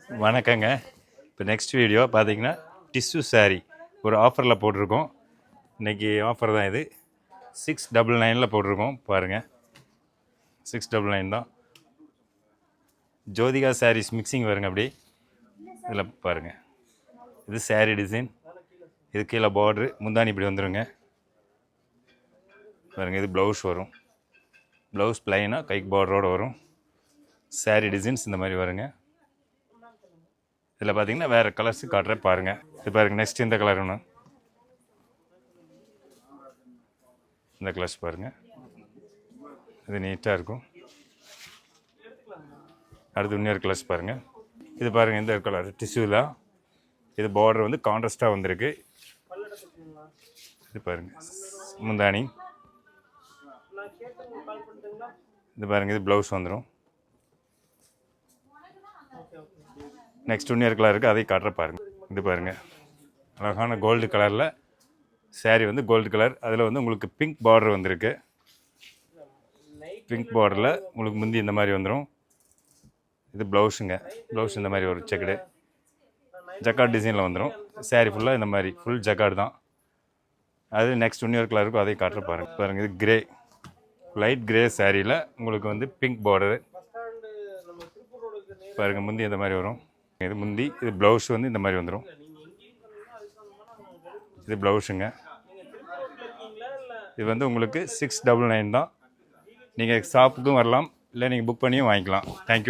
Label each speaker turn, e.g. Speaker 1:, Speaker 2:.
Speaker 1: வணக்கங்க. இப்போ next video பார்த்தீங்கன்னா டிஷ்யூ சாரீ ஒரு ஆஃபரில் போட்டிருக்கோம். இன்றைக்கி ஆஃபர் தான் இது. 699 போட்டிருக்கோம் பாருங்கள். 699 தான். ஜோதிகா சாரீஸ் மிக்சிங் வருங்க. அப்படி இதில் பாருங்கள். இது சாரீ டிசைன். இது கீழே பார்ட்ரு, முந்தானி இப்படி வந்துடுங்க பாருங்கள். இது ப்ளவுஸ் வரும். ப்ளவுஸ் ப்ளைனாக கைக்கு பார்டரோடு வரும். சாரீ டிசைன்ஸ் இந்த மாதிரி வருங்க. இதில் பார்த்தீங்கன்னா வேறு கலர்ஸு காட்டுறேன் பாருங்கள். இது பாருங்கள். நெக்ஸ்ட் இந்த கலர் ஒன்று, இந்த கலர்ஸ் பாருங்கள். இது நீட்டாக இருக்கும். அடுத்து இன்னொரு கலர்ஸ் பாருங்கள். இது பாருங்கள். இந்த கலர் டிஷ்யூவில் இது பார்டர் வந்து கான்ட்ராஸ்ட்டாக வந்திருக்கு. இது பாருங்கள் முந்தானி. இது பாருங்கள். இது ப்ளவுஸ் வந்துடும். நெக்ஸ்ட் இன்னொரு கலர் இருக்குது, அதையும் காட்டுற பாருங்கள். இது பாருங்கள். அழகான கோல்டு கலரில் சாரீ வந்து கோல்டு கலர். அதில் வந்து உங்களுக்கு பிங்க் பார்டர் வந்திருக்கு. பிங்க் பார்டரில் உங்களுக்கு முந்தி இந்த மாதிரி வந்துடும். இது ப்ளவுஸுங்க. ப்ளவுஸ் இந்த மாதிரி ஒரு செக்குடு ஜக்கார்ட் டிசைனில் வந்துடும். சாரீ ஃபுல்லாக இந்த மாதிரி ஃபுல் ஜக்கார்டு தான். அது நெக்ஸ்ட் இன்னொரு கலர் இருக்கும், அதையும் காட்டுற பாருங்கள். பாருங்கள். இது கிரே, லைட் கிரே சாரியில் உங்களுக்கு வந்து பிங்க் பார்டரு பாருங்கள். முந்தி இந்த மாதிரி வரும். இது முந்தி. இது ப்ளவுஸ் வந்து இந்த மாதிரி வந்துடும். இது ப்ளவுஸுங்க. இது வந்து உங்களுக்கு 699 தான். நீங்கள் ஷாப்புக்கும் வரலாம், இல்லை நீங்கள் புக் பண்ணியும் வாங்கிக்கலாம். தேங்க்யூ.